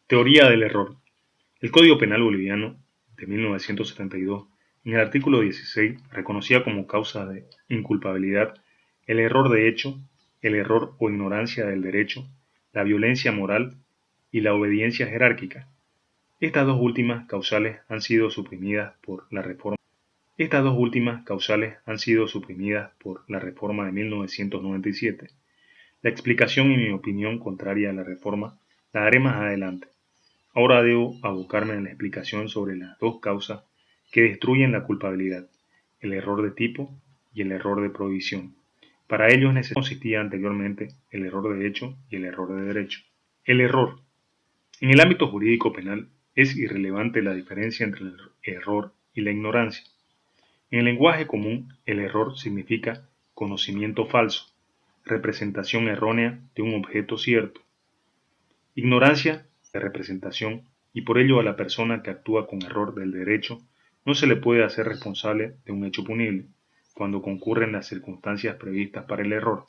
Teoría del error. El Código Penal boliviano de 1972, en el artículo 16, reconocía como causa de inculpabilidad el error de hecho, el error o ignorancia del derecho, la violencia moral y la obediencia jerárquica. Estas dos últimas causales han sido suprimidas por la reforma. Estas dos últimas causales han sido suprimidas por la reforma de 1997. La explicación y mi opinión contraria a la reforma la daré más adelante. Ahora debo abocarme en la explicación sobre las dos causas que destruyen la culpabilidad, el error de tipo y el error de prohibición. Para ello consistía anteriormente el error de hecho y el error de derecho. El error. En el ámbito jurídico penal es irrelevante la diferencia entre el error y la ignorancia. En el lenguaje común, el error significa conocimiento falso, representación errónea de un objeto cierto. Ignorancia de representación, y por ello a la persona que actúa con error del derecho no se le puede hacer responsable de un hecho punible, cuando concurren las circunstancias previstas para el error.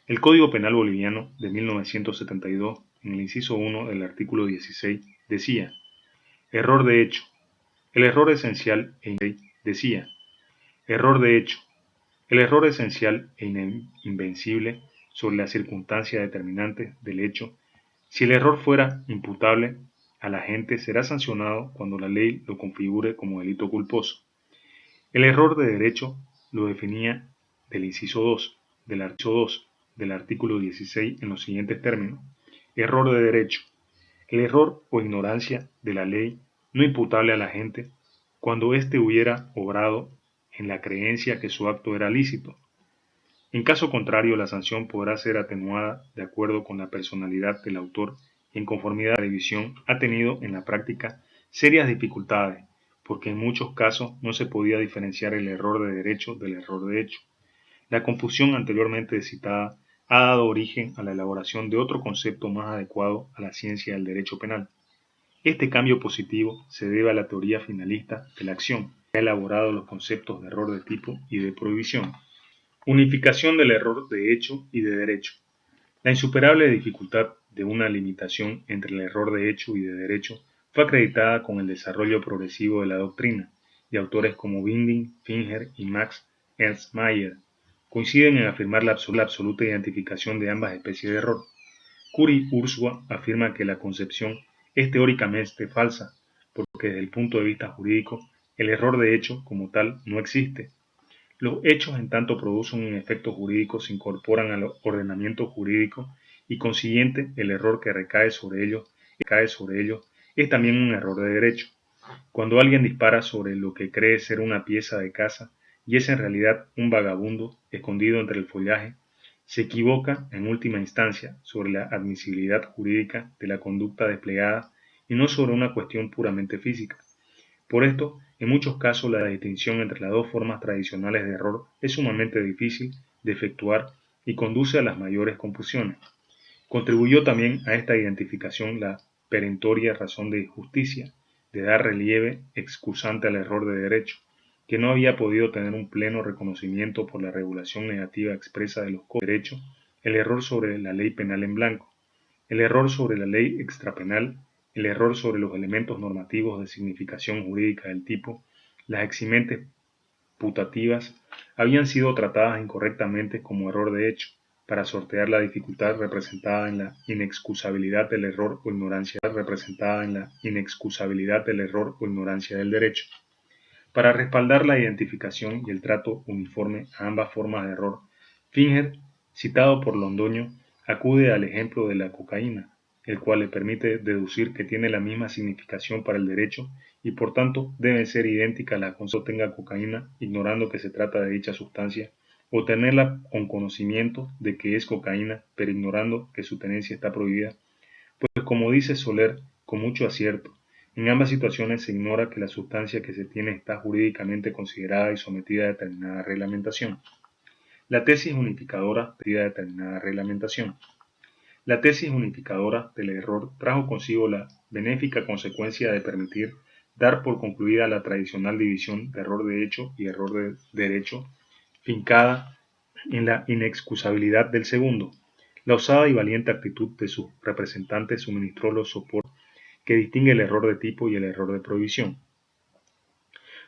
El Código Penal boliviano de 1972, en el inciso 1 del artículo 16, decía: error de hecho. El error esencial decía: error de hecho. El error esencial e invencible sobre las circunstancias determinantes del hecho. Si el error fuera imputable al agente, será sancionado cuando la ley lo configure como delito culposo. El error de derecho lo definía del inciso 2 del artículo 16 en los siguientes términos: error de derecho. El error o ignorancia de la ley no imputable al agente cuando éste hubiera obrado en la creencia que su acto era lícito. En caso contrario, la sanción podrá ser atenuada de acuerdo con la personalidad del autor y en conformidad a la división ha tenido en la práctica serias dificultades, porque en muchos casos no se podía diferenciar el error de derecho del error de hecho. La confusión anteriormente citada ha dado origen a la elaboración de otro concepto más adecuado a la ciencia del derecho penal. Este cambio positivo se debe a la teoría finalista de la acción, que ha elaborado los conceptos de error de tipo y de prohibición. Unificación del error de hecho y de derecho. La insuperable dificultad de una limitación entre el error de hecho y de derecho fue acreditada con el desarrollo progresivo de la doctrina, y autores como Binding, Finger y Max Ernst Mayr coinciden en afirmar la absoluta identificación de ambas especies de error. Curie-Ursua afirma que la concepción es teóricamente falsa, porque desde el punto de vista jurídico, el error de hecho como tal no existe. Los hechos, en tanto producen un efecto jurídico, se incorporan al ordenamiento jurídico y, consiguiente, el error que recae sobre ellos es también un error de derecho. Cuando alguien dispara sobre lo que cree ser una pieza de caza y es en realidad un vagabundo escondido entre el follaje, se equivoca en última instancia sobre la admisibilidad jurídica de la conducta desplegada y no sobre una cuestión puramente física. Por esto, en muchos casos la distinción entre las dos formas tradicionales de error es sumamente difícil de efectuar y conduce a las mayores confusiones. Contribuyó también a esta identificación la perentoria razón de justicia, de dar relieve excusante al error de derecho, que no había podido tener un pleno reconocimiento por la regulación negativa expresa de los códigos de derecho, el error sobre la ley penal en blanco, el error sobre la ley extrapenal, el error sobre los elementos normativos de significación jurídica del tipo, las eximentes putativas, habían sido tratadas incorrectamente como error de hecho, para sortear la dificultad representada en la inexcusabilidad del error o ignorancia del derecho. Para respaldar la identificación y el trato uniforme a ambas formas de error, Finger, citado por Londoño, acude al ejemplo de la cocaína, el cual le permite deducir que tiene la misma significación para el derecho y por tanto debe ser idéntica a la que tenga cocaína, ignorando que se trata de dicha sustancia, o tenerla con conocimiento de que es cocaína, pero ignorando que su tenencia está prohibida, pues como dice Soler con mucho acierto, en ambas situaciones se ignora que la sustancia que se tiene está jurídicamente considerada y sometida a determinada reglamentación. La tesis unificadora de determinada reglamentación. La tesis unificadora del error trajo consigo la benéfica consecuencia de permitir dar por concluida la tradicional división de error de hecho y error de derecho, fincada en la inexcusabilidad del segundo. La osada y valiente actitud de sus representantes suministró los soportes que distingue el error de tipo y el error de prohibición.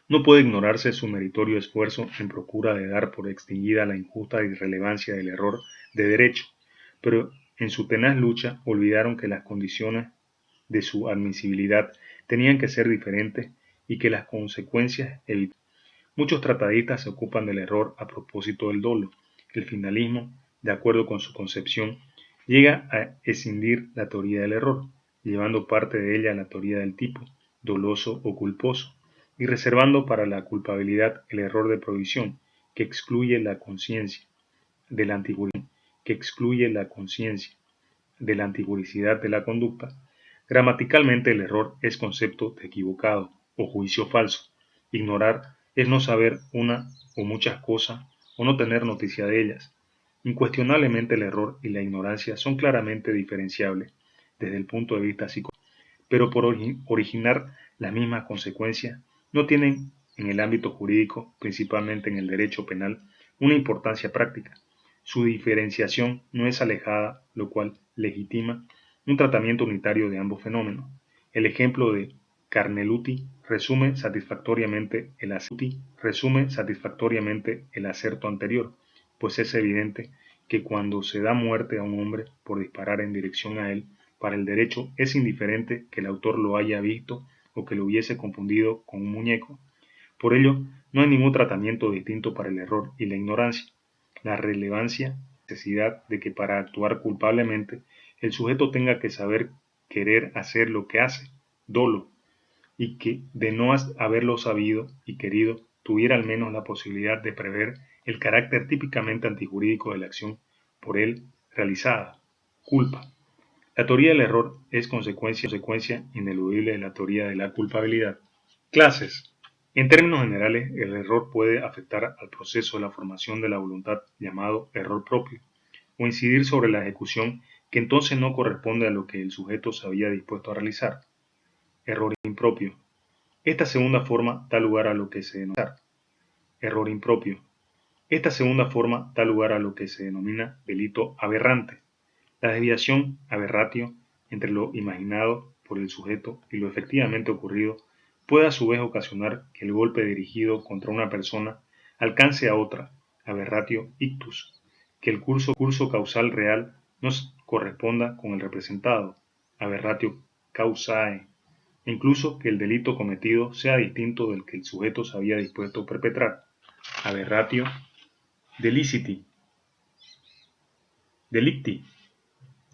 No puede ignorarse su meritorio esfuerzo en procura de dar por extinguida la injusta irrelevancia del error de derecho, pero en su tenaz lucha olvidaron que las condiciones de su admisibilidad tenían que ser diferentes y que las consecuencias evitables. Muchos tratadistas se ocupan del error a propósito del dolo. El finalismo, de acuerdo con su concepción, llega a escindir la teoría del error, llevando parte de ella a la teoría del tipo, doloso o culposo, y reservando para la culpabilidad el error de prohibición, que excluye la conciencia de la antijuricidad de la conducta. Gramaticalmente el error es concepto de equivocado o juicio falso. Ignorar es no saber una o muchas cosas o no tener noticia de ellas. Incuestionablemente el error y la ignorancia son claramente diferenciables desde el punto de vista psicológico, pero por originar las mismas consecuencias no tienen en el ámbito jurídico, principalmente en el derecho penal, una importancia práctica. Su diferenciación no es alejada, lo cual legitima un tratamiento unitario de ambos fenómenos. El ejemplo de Carneluti resume satisfactoriamente el aserto anterior, pues es evidente que cuando se da muerte a un hombre por disparar en dirección a él, para el derecho es indiferente que el autor lo haya visto o que lo hubiese confundido con un muñeco. Por ello, no hay ningún tratamiento distinto para el error y la ignorancia. La relevancia, necesidad de que para actuar culpablemente el sujeto tenga que saber querer hacer lo que hace, dolo, y que de no haberlo sabido y querido tuviera al menos la posibilidad de prever el carácter típicamente antijurídico de la acción por él realizada, culpa. La teoría del error es consecuencia ineludible de la teoría de la culpabilidad. Clases. En términos generales, el error puede afectar al proceso de la formación de la voluntad llamado error propio, o incidir sobre la ejecución que entonces no corresponde a lo que el sujeto se había dispuesto a realizar. Error impropio. Esta segunda forma da lugar a lo que se denomina error impropio. Esta segunda forma da lugar a lo que se denomina delito aberrante. La desviación aberratio entre lo imaginado por el sujeto y lo efectivamente ocurrido puede a su vez ocasionar que el golpe dirigido contra una persona alcance a otra, aberratio ictus, que el curso causal real no corresponda con el representado, aberratio causae, e incluso que el delito cometido sea distinto del que el sujeto se había dispuesto a perpetrar, aberratio delicti.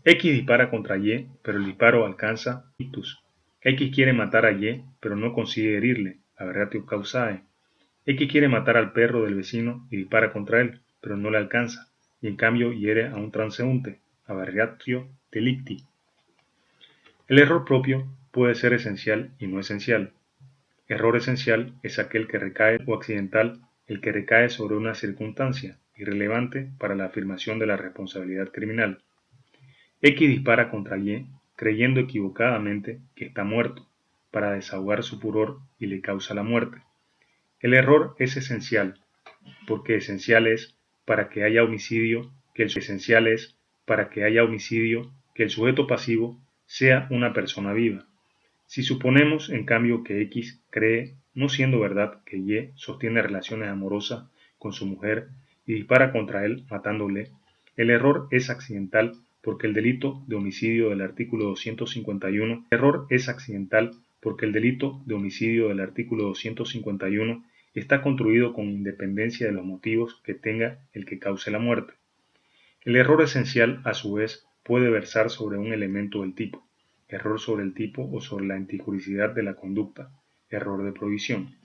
X dispara contra Y, pero el disparo alcanza ictus. X quiere matar a Y, pero no consigue herirle, aberratio causae. X quiere matar al perro del vecino y dispara contra él, pero no le alcanza, y en cambio hiere a un transeúnte, aberratio delicti. El error propio puede ser esencial y no esencial. Error esencial es aquel que recae o accidental, el que recae sobre una circunstancia irrelevante para la afirmación de la responsabilidad criminal. X dispara contra Y, creyendo equivocadamente que está muerto, para desahogar su furor y le causa la muerte. El error es esencial, porque esencial es para que haya homicidio que el sujeto pasivo sea una persona viva. Si suponemos, en cambio, que X cree, no siendo verdad, que Y sostiene relaciones amorosas con su mujer y dispara contra él matándole, el error es accidental porque el delito de homicidio del artículo 251 está construido con independencia de los motivos que tenga el que cause la muerte. El error esencial, a su vez, puede versar sobre un elemento del tipo, error sobre el tipo o sobre la antijuricidad de la conducta, error de prohibición.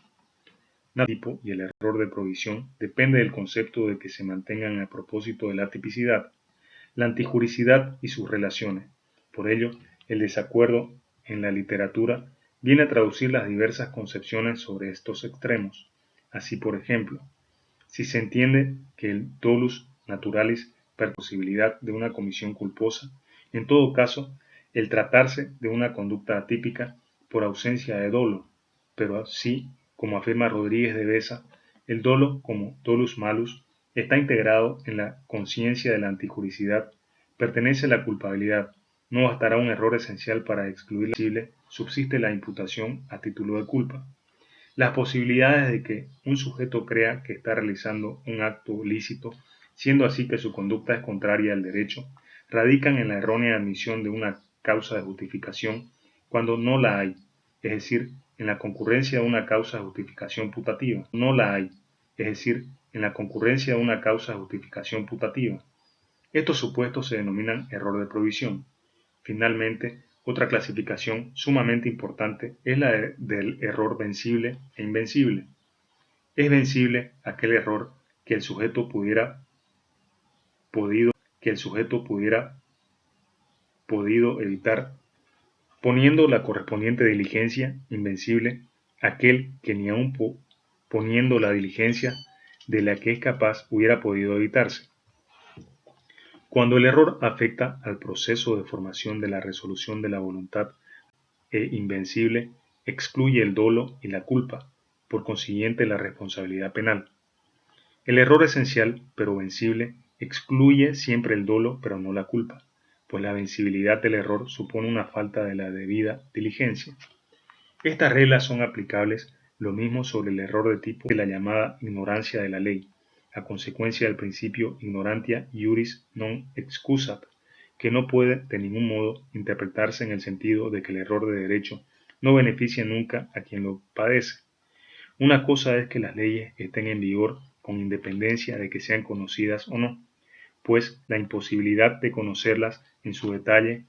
El tipo y el error de prohibición depende del concepto de que se mantengan a propósito de la tipicidad, la antijuricidad y sus relaciones. Por ello, el desacuerdo en la literatura viene a traducir las diversas concepciones sobre estos extremos. Así, por ejemplo, si se entiende que el dolus naturalis per posibilidad de una comisión culposa, en todo caso, el tratarse de una conducta atípica por ausencia de dolo, pero así, como afirma Rodríguez de Besa, el dolo como dolus malus está integrado en la conciencia de la antijuricidad, pertenece a la culpabilidad, No bastará un error esencial para excluir la posible, subsiste la imputación a título de culpa. Las posibilidades de que un sujeto crea que está realizando un acto lícito, siendo así que su conducta es contraria al derecho, radican en la errónea admisión de una causa de justificación cuando no la hay, es decir, en la concurrencia de una causa de justificación putativa. No la hay, es decir, en la concurrencia de una causa de justificación putativa. Estos supuestos se denominan error de provisión. Finalmente, otra clasificación sumamente importante es la del error vencible e invencible. Es vencible aquel error que el sujeto pudiera podido evitar poniendo la correspondiente diligencia. Invencible aquel que ni aun poniendo la diligencia de la que es capaz hubiera podido evitarse. Cuando el error afecta al proceso de formación de la resolución de la voluntad, invencible excluye el dolo y la culpa, por consiguiente la responsabilidad penal. El error esencial, pero vencible, excluye siempre el dolo, pero no la culpa, pues la vencibilidad del error supone una falta de la debida diligencia. Estas reglas son aplicables lo mismo sobre el error de tipo de la llamada ignorancia de la ley, a consecuencia del principio ignorantia iuris non excusat, que no puede de ningún modo interpretarse en el sentido de que el error de derecho no beneficia nunca a quien lo padece. Una cosa es que las leyes estén en vigor con independencia de que sean conocidas o no, pues la imposibilidad de conocerlas en su detalle,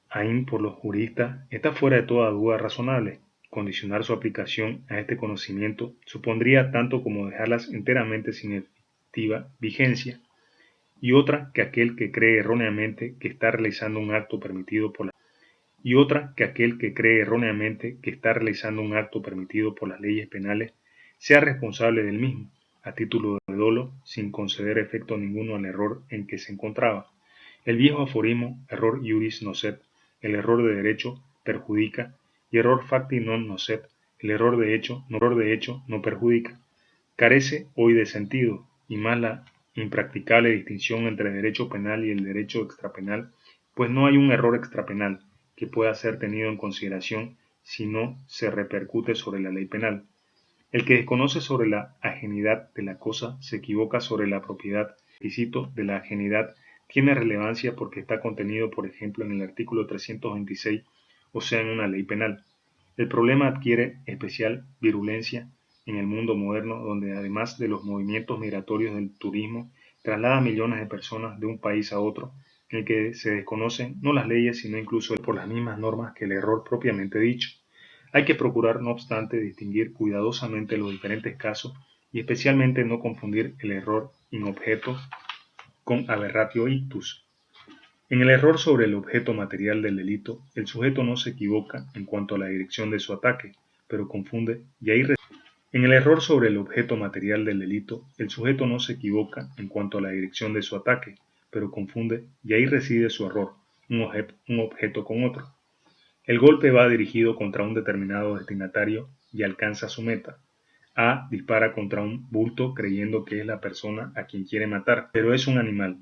aun por los juristas, está fuera de toda duda razonable. Condicionar su aplicación a este conocimiento supondría tanto como dejarlas enteramente sin efectiva vigencia, y otra que aquel que cree erróneamente que está realizando un acto permitido por las leyes penales sea responsable del mismo, a título de dolo, sin conceder efecto ninguno al error en que se encontraba. El viejo aforismo error iuris nocet, el error de derecho perjudica, y error facti non nocet, el error de hecho no perjudica, carece hoy de sentido, y más la impracticable distinción entre el derecho penal y el derecho extrapenal, pues no hay un error extrapenal que pueda ser tenido en consideración si no se repercute sobre la ley penal. El que desconoce sobre la ajenidad de la cosa se equivoca sobre la propiedad. El requisito de la ajenidad tiene relevancia porque está contenido, por ejemplo, en el artículo 326, o sea, en una ley penal. El problema adquiere especial virulencia en el mundo moderno, donde además de los movimientos migratorios del turismo, traslada millones de personas de un país a otro, en el que se desconocen no las leyes, sino incluso por las mismas normas que el error propiamente dicho. Hay que procurar, no obstante, distinguir cuidadosamente los diferentes casos y especialmente no confundir el error in objeto con aberratio ictus. En el error sobre el objeto material del delito, el sujeto no se equivoca en cuanto a la dirección de su ataque, pero confunde y ahí En el error sobre el objeto material del delito, el sujeto no se equivoca en cuanto a la dirección de su ataque, pero confunde y ahí reside su error, un objeto con otro. El golpe va dirigido contra un determinado destinatario y alcanza su meta. A dispara contra un bulto creyendo que es la persona a quien quiere matar, pero es un animal.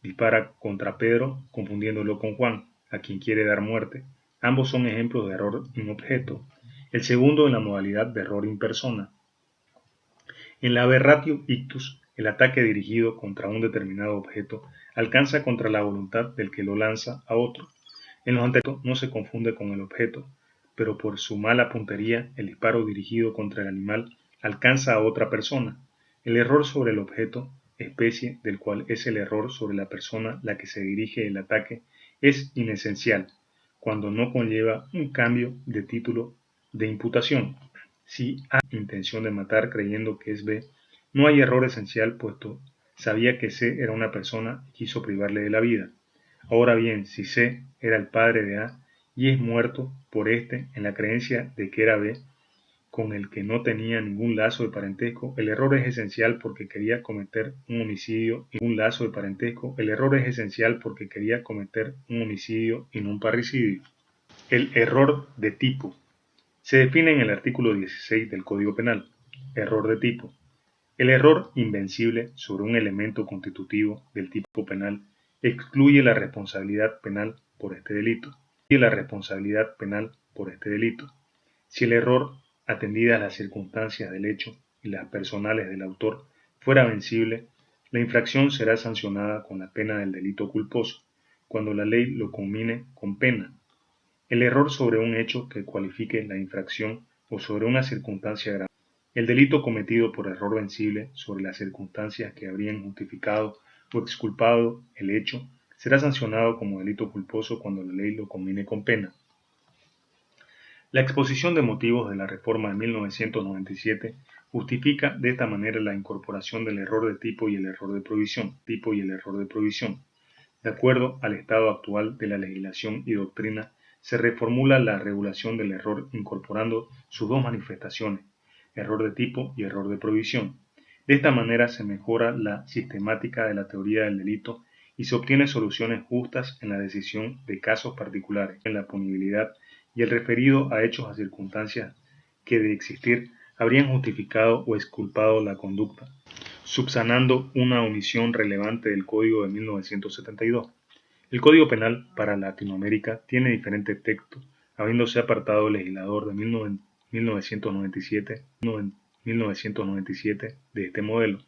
Dispara contra Pedro confundiéndolo con Juan, a quien quiere dar muerte. Ambos son ejemplos de error in objeto. El segundo en la modalidad de error in persona. En la aberratio ictus, el ataque dirigido contra un determinado objeto alcanza contra la voluntad del que lo lanza a otro. En los anteriores no se confunde con el objeto, pero por su mala puntería el disparo dirigido contra el animal alcanza a otra persona. El error sobre el objeto, especie del cual es el error sobre la persona la que se dirige el ataque, es inesencial, cuando no conlleva un cambio de título de imputación. Si A intención de matar creyendo que es B, no hay error esencial, puesto sabía que C era una persona y quiso privarle de la vida. Ahora bien, si C era el padre de A y es muerto por éste en la creencia de que era B, con el que no tenía ningún lazo de parentesco, el error es esencial porque quería cometer un homicidio y no un parricidio. El error de tipo se define en el artículo 16 del Código Penal. Error de tipo. El error invencible sobre un elemento constitutivo del tipo penal excluye la responsabilidad penal por este delito. Excluye la responsabilidad penal por este delito. Si el error, atendidas las circunstancias del hecho y las personales del autor, fuera vencible, la infracción será sancionada con la pena del delito culposo, cuando la ley lo conmine con pena. El error sobre un hecho que cualifique la infracción o sobre una circunstancia grave. El delito cometido por error vencible sobre las circunstancias que habrían justificado o exculpado el hecho será sancionado como delito culposo cuando la ley lo conmine con pena. La exposición de motivos de la reforma de 1997 justifica de esta manera la incorporación del error de tipo y el error de provisión. De acuerdo al estado actual de la legislación y doctrina, se reformula la regulación del error incorporando sus dos manifestaciones, error de tipo y error de provisión. De esta manera se mejora la sistemática de la teoría del delito y se obtienen soluciones justas en la decisión de casos particulares, en la punibilidad y el referido a hechos o circunstancias que de existir habrían justificado o exculpado la conducta, subsanando una omisión relevante del Código de 1972. El Código Penal para Latinoamérica tiene diferentes textos, habiéndose apartado el legislador de 1997 de este modelo.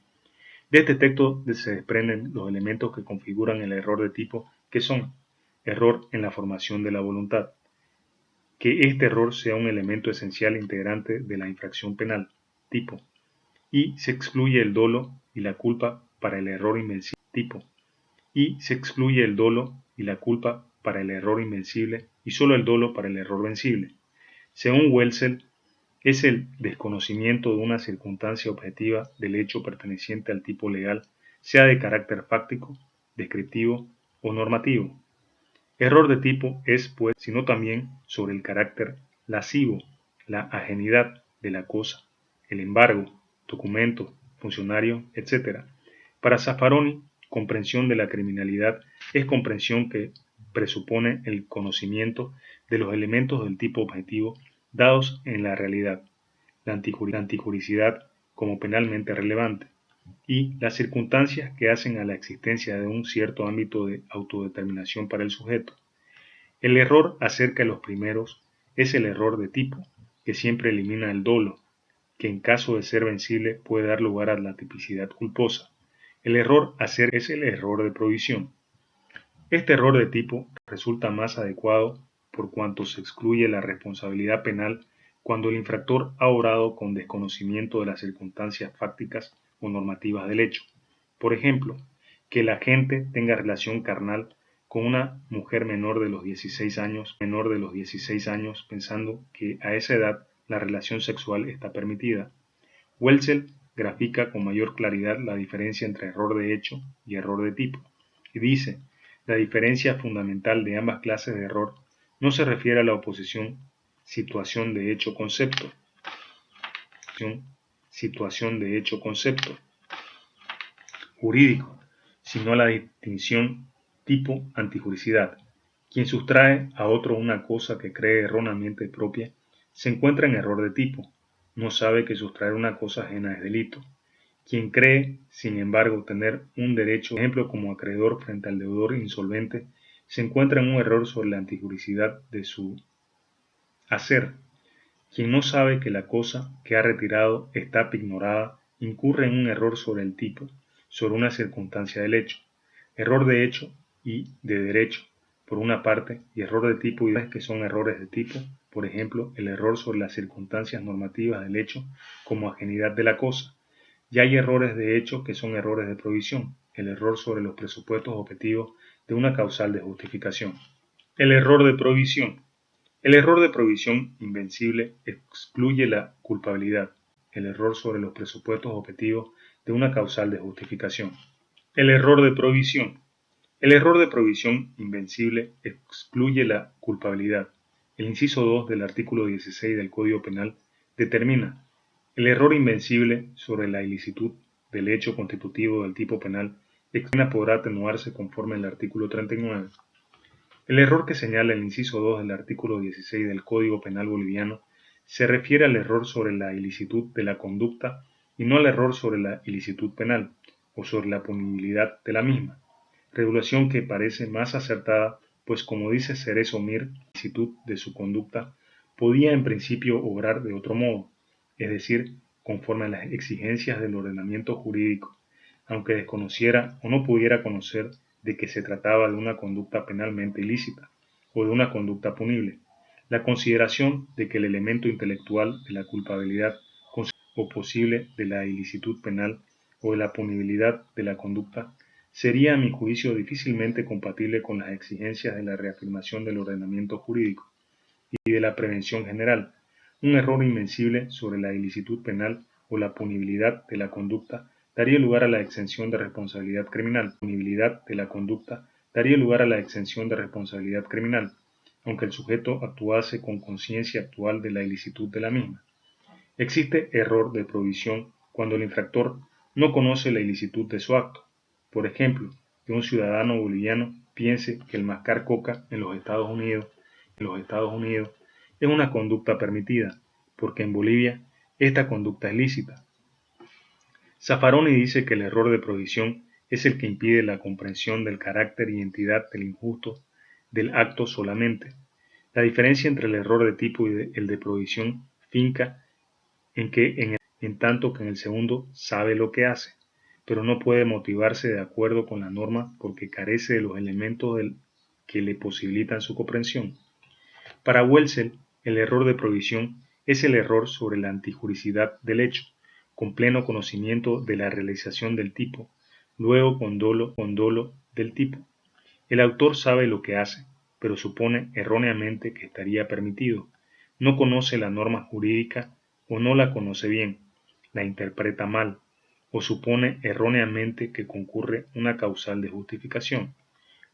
De este texto se desprenden los elementos que configuran el error de tipo, que son error en la formación de la voluntad, que este error sea un elemento esencial integrante de la infracción penal, tipo, y se excluye el dolo y la culpa para el error invencible, tipo, y se excluye el dolo y la culpa para el error invencible y solo el dolo para el error vencible. Según Wetzel, es el desconocimiento de una circunstancia objetiva del hecho perteneciente al tipo legal, sea de carácter fáctico, descriptivo o normativo. Error de tipo es, pues, sino también sobre el carácter lascivo, la ajenidad de la cosa, el embargo, documento, funcionario, etc. Para Zaffaroni, comprensión de la criminalidad es comprensión que presupone el conocimiento de los elementos del tipo objetivo dados en la realidad, la antijuricidad como penalmente relevante, y las circunstancias que hacen a la existencia de un cierto ámbito de autodeterminación para el sujeto. El error acerca de los primeros es el error de tipo, que siempre elimina el dolo, que en caso de ser vencible puede dar lugar a la tipicidad culposa. El error acerca es el error de provisión. Este error de tipo resulta más adecuado por cuanto se excluye la responsabilidad penal cuando el infractor ha obrado con desconocimiento de las circunstancias fácticas o normativas del hecho. Por ejemplo, que el agente tenga relación carnal con una mujer menor de los 16 años, pensando que a esa edad la relación sexual está permitida. Wetzel grafica con mayor claridad la diferencia entre error de hecho y error de tipo, y dice: la diferencia fundamental de ambas clases de error no se refiere a la oposición situación de hecho-concepto, jurídico, sino a la distinción tipo-antijuricidad. Quien sustrae a otro una cosa que cree erróneamente propia se encuentra en error de tipo, no sabe que sustraer una cosa ajena es delito. Quien cree, sin embargo, tener un derecho, por ejemplo, como acreedor frente al deudor insolvente, se encuentra en un error sobre la antijuricidad de su hacer. Quien no sabe que la cosa que ha retirado está pignorada, incurre en un error sobre el tipo, sobre una circunstancia del hecho. Error de hecho y de derecho, por una parte, y error de tipo y que son errores de tipo, por ejemplo, el error sobre las circunstancias normativas del hecho como ajenidad de la cosa. Y hay errores de hecho que son errores de provisión, el error sobre los presupuestos objetivos de una causal de justificación. El error de provisión. El error de provisión invencible excluye la culpabilidad, el error sobre los presupuestos objetivos de una causal de justificación. El error de provisión. El error de provisión invencible excluye la culpabilidad. El inciso 2 del artículo 16 del Código Penal determina: el error invencible sobre la ilicitud del hecho constitutivo del tipo penal podrá atenuarse conforme al artículo 39. El error que señala el inciso 2 del artículo 16 del Código Penal boliviano se refiere al error sobre la ilicitud de la conducta y no al error sobre la ilicitud penal o sobre la punibilidad de la misma. regulación que parece más acertada, pues como dice Cerezo Mir, la ilicitud de su conducta podía en principio obrar de otro modo, es decir, conforme a las exigencias del ordenamiento jurídico, aunque desconociera o no pudiera conocer de que se trataba de una conducta penalmente ilícita o de una conducta punible. La consideración de que el elemento intelectual de la culpabilidad o posible de la ilicitud penal o de la punibilidad de la conducta sería a mi juicio difícilmente compatible con las exigencias de la reafirmación del ordenamiento jurídico y de la prevención general. Un error invencible sobre la ilicitud penal o la punibilidad de la conducta daría lugar a la exención de responsabilidad criminal. Punibilidad de la conducta daría lugar a la exención de responsabilidad criminal, aunque el sujeto actuase con conciencia actual de la ilicitud de la misma. Existe error de provisión cuando el infractor no conoce la ilicitud de su acto. Por ejemplo, que un ciudadano boliviano piense que el mascar coca en los Estados Unidos es una conducta permitida, porque en Bolivia esta conducta es lícita. Zaffaroni dice que el error de provisión es el que impide la comprensión del carácter y entidad del injusto del acto solamente. La diferencia entre el error de tipo y el de provisión finca en tanto que en el segundo sabe lo que hace, pero no puede motivarse de acuerdo con la norma porque carece de los elementos que le posibilitan su comprensión. Para Welzel, el error de provisión es el error sobre la antijuricidad del hecho, con pleno conocimiento de la realización del tipo, luego con dolo del tipo. El autor sabe lo que hace, pero supone erróneamente que estaría permitido. No conoce la norma jurídica o no la conoce bien, la interpreta mal, o supone erróneamente que concurre una causal de justificación.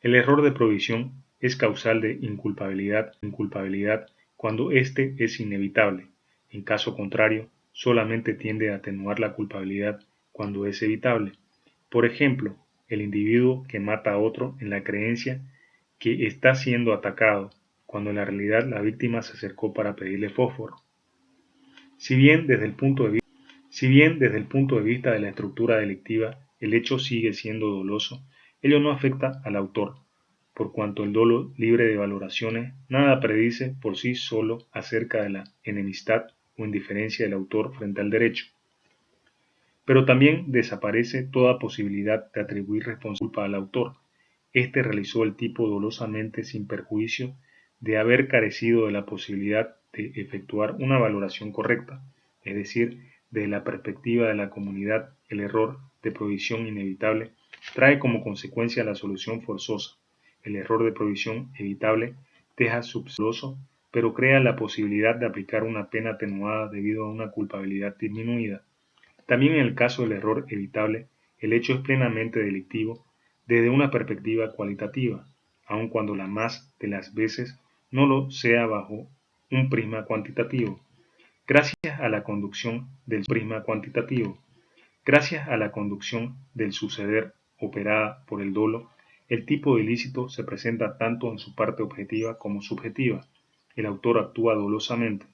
El error de provisión es causal de inculpabilidad cuando éste es inevitable. En caso contrario, solamente tiende a atenuar la culpabilidad cuando es evitable. Por ejemplo, el individuo que mata a otro en la creencia que está siendo atacado, cuando en la realidad la víctima se acercó para pedirle fósforo. Si bien desde el punto de vista de la estructura delictiva el hecho sigue siendo doloso, ello no afecta al autor, por cuanto el dolo libre de valoraciones nada predice por sí solo acerca de la enemistad o indiferencia del autor frente al derecho. Pero también desaparece toda posibilidad de atribuir responsabilidad al autor. Éste realizó el tipo dolosamente sin perjuicio de haber carecido de la posibilidad de efectuar una valoración correcta, es decir, desde la perspectiva de la comunidad, el error de provisión inevitable trae como consecuencia la solución forzosa. El error de provisión evitable deja subsoloso, pero crea la posibilidad de aplicar una pena atenuada debido a una culpabilidad disminuida. También en el caso del error evitable, el hecho es plenamente delictivo desde una perspectiva cualitativa, aun cuando la más de las veces no lo sea bajo un prisma cuantitativo. Gracias a la conducción del suceder operada por el dolo, el tipo de ilícito se presenta tanto en su parte objetiva como subjetiva. El autor actúa dolosamente.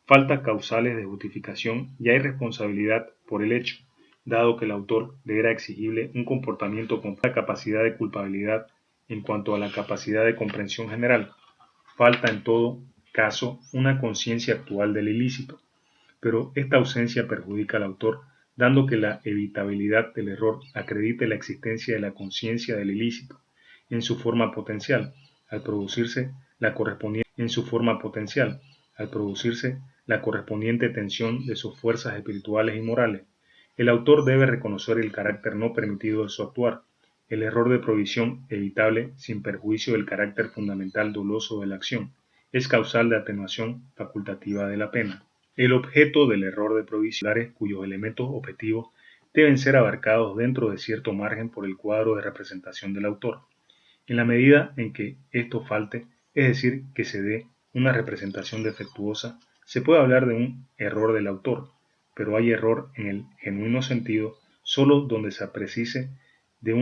Falta causales de justificación y hay responsabilidad por el hecho, dado que el autor le era exigible un comportamiento con la capacidad de culpabilidad en cuanto a la capacidad de comprensión general. Falta en todo caso una conciencia actual del ilícito, pero esta ausencia perjudica al autor, dando que la evitabilidad del error acredite la existencia de la conciencia del ilícito en su forma potencial, al producirse la correspondiente tensión de sus fuerzas espirituales y morales. El autor debe reconocer el carácter no permitido de su actuar, el error de provisión evitable sin perjuicio del carácter fundamental doloso de la acción, es causal de atenuación facultativa de la pena. El objeto del error de provisión, cuyos elementos objetivos deben ser abarcados dentro de cierto margen por el cuadro de representación del autor. En la medida en que esto falte, es decir, que se dé una representación defectuosa, se puede hablar de un error del autor, pero hay error en el genuino sentido solo donde se precise de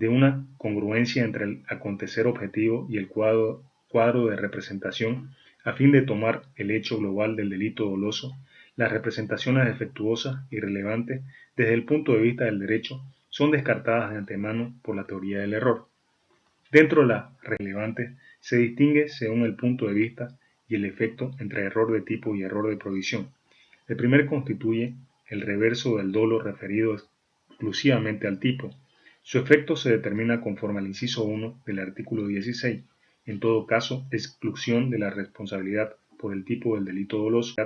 una congruencia entre el acontecer objetivo y el cuadro de representación a fin de tomar el hecho global del delito doloso. Las representaciones defectuosas y relevantes desde el punto de vista del derecho son descartadas de antemano por la teoría del error. Dentro de las relevantes se distingue según el punto de vista y el efecto entre error de tipo y error de provisión. El primero constituye el reverso del dolo referido exclusivamente al tipo. Su efecto se determina conforme al inciso 1 del artículo 16. En todo caso, exclusión de la responsabilidad por el tipo del delito doloso.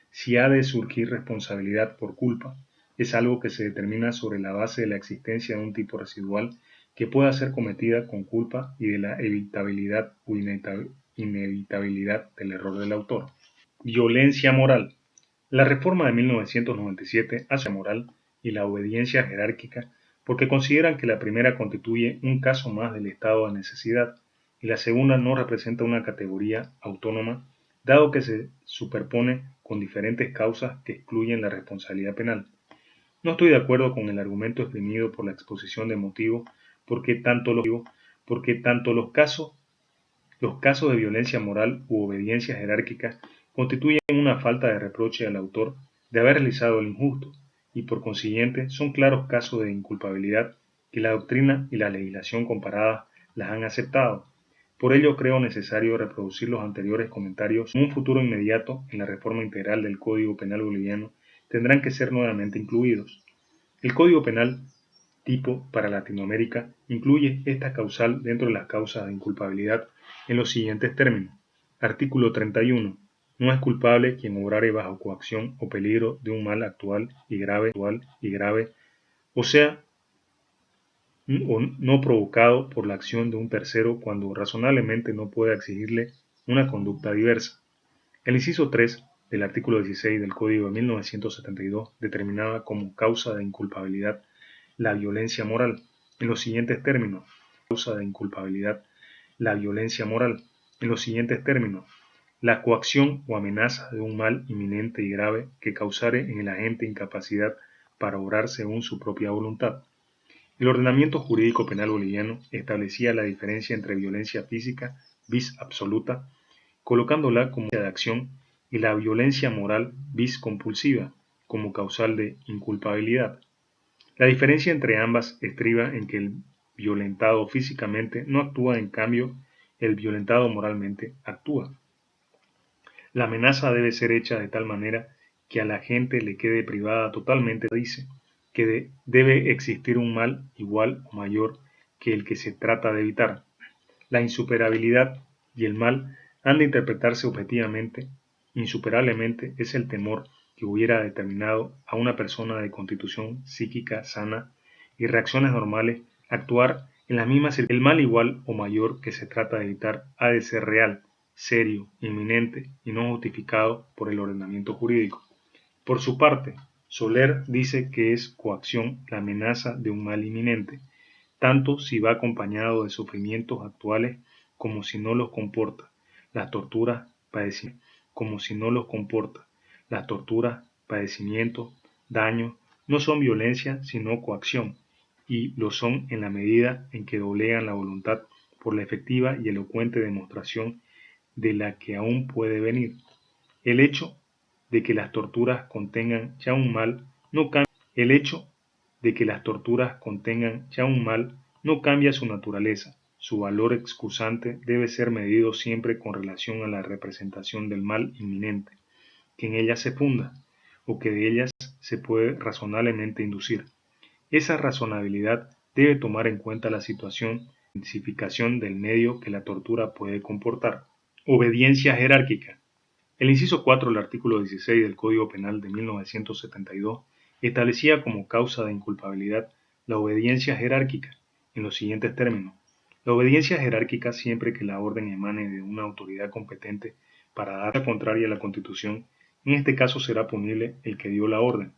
Si ha de surgir responsabilidad por culpa, es algo que se determina sobre la base de la existencia de un tipo residual que pueda ser cometida con culpa y de la evitabilidad o inevitabilidad del error del autor. Violencia moral. La reforma de 1997 hace moral y la obediencia jerárquica porque consideran que la primera constituye un caso más del estado de necesidad y la segunda no representa una categoría autónoma, dado que se superpone con diferentes causas que excluyen la responsabilidad penal. No estoy de acuerdo con el argumento esgrimido por la exposición de motivos porque tanto los casos de violencia moral u obediencia jerárquica constituyen una falta de reproche al autor de haber realizado el injusto y por consiguiente son claros casos de inculpabilidad que la doctrina y la legislación comparadas las han aceptado. Por ello creo necesario reproducir los anteriores comentarios. En un futuro inmediato, en la reforma integral del Código Penal boliviano, tendrán que ser nuevamente incluidos. El Código Penal tipo para Latinoamérica incluye esta causal dentro de las causas de inculpabilidad en los siguientes términos. Artículo 31. No es culpable quien obrare bajo coacción o peligro de un mal actual y grave, o sea, o no provocado por la acción de un tercero cuando razonablemente no pueda exigirle una conducta diversa. El inciso 3 del artículo 16 del Código de 1972 determinaba como causa de inculpabilidad la violencia moral en los siguientes términos. Causa de inculpabilidad la violencia moral en los siguientes términos. La coacción o amenaza de un mal inminente y grave que causare en el agente incapacidad para obrar según su propia voluntad. El ordenamiento jurídico penal boliviano establecía la diferencia entre violencia física, vis absoluta, colocándola como de acción, y la violencia moral, vis compulsiva, como causal de inculpabilidad. La diferencia entre ambas estriba en que el violentado físicamente no actúa, en cambio, el violentado moralmente actúa. La amenaza debe ser hecha de tal manera que a la gente le quede privada totalmente. Dice que debe existir un mal igual o mayor que el que se trata de evitar. La insuperabilidad y el mal han de interpretarse objetivamente. Insuperablemente es el temor que hubiera determinado a una persona de constitución psíquica sana y reacciones normales actuar en las mismas circunstancias. El mal igual o mayor que se trata de evitar ha de ser real, serio, inminente y no justificado por el ordenamiento jurídico. Por su parte, Soler dice que es coacción la amenaza de un mal inminente, tanto si va acompañado de sufrimientos actuales como si no los comporta. Las torturas, padecimientos, daños, no son violencia sino coacción, y lo son en la medida en que doblegan la voluntad por la efectiva y elocuente demostración de la que aún puede venir. El hecho de que las torturas contengan ya un mal no cambia. El hecho de que las torturas contengan ya un mal no cambia su naturaleza. Su valor excusante debe ser medido siempre con relación a la representación del mal inminente, que en ellas se funda, o que de ellas se puede razonablemente inducir. Esa razonabilidad debe tomar en cuenta la situación de intensificación del medio que la tortura puede comportar. Obediencia jerárquica. El inciso 4 del artículo 16 del Código Penal de 1972 establecía como causa de inculpabilidad la obediencia jerárquica en los siguientes términos. La obediencia jerárquica siempre que la orden emane de una autoridad competente para dar la contraria a la Constitución, en este caso será punible el que dio la orden.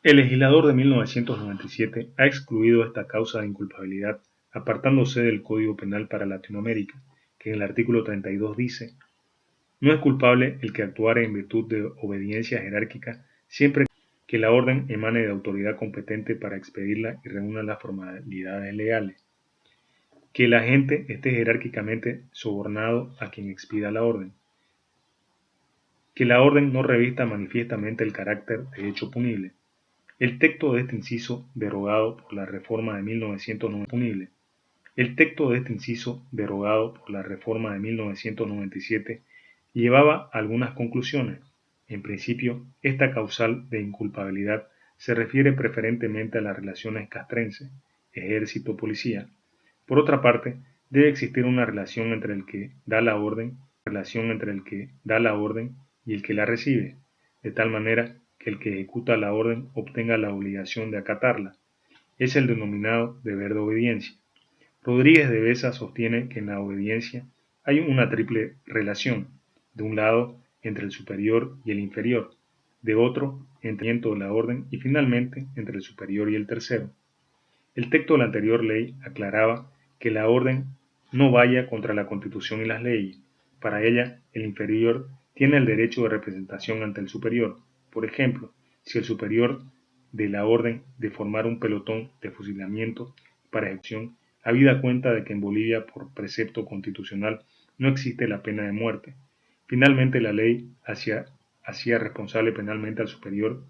El legislador de 1997 ha excluido esta causa de inculpabilidad apartándose del Código Penal para Latinoamérica, que en el artículo 32 dice: no es culpable el que actuare en virtud de obediencia jerárquica siempre que la orden emane de autoridad competente para expedirla y reúna las formalidades legales. Que el agente esté jerárquicamente sobornado a quien expida la orden. que la orden no revista manifiestamente el carácter de hecho punible. El texto de este inciso, derogado por la reforma de 1997, el texto de este inciso, derogado por la reforma de 1997, llevaba a algunas conclusiones. En principio, esta causal de inculpabilidad se refiere preferentemente a las relaciones castrense, ejército-policía. Por otra parte, debe existir una relación entre el que da la orden y el que la recibe, de tal manera que el que ejecuta la orden obtenga la obligación de acatarla. Es el denominado deber de obediencia. Rodríguez de Besa sostiene que en la obediencia hay una triple relación, de un lado entre el superior y el inferior, de otro entre el de la orden y finalmente entre el superior y el tercero. El texto de la anterior ley aclaraba que la orden no vaya contra la Constitución y las leyes. Para ella, el inferior tiene el derecho de representación ante el superior. Por ejemplo, si el superior de la orden de formar un pelotón de fusilamiento para ejecución, habida cuenta de que en Bolivia, por precepto constitucional, no existe la pena de muerte. Finalmente, la ley hacía responsable penalmente al superior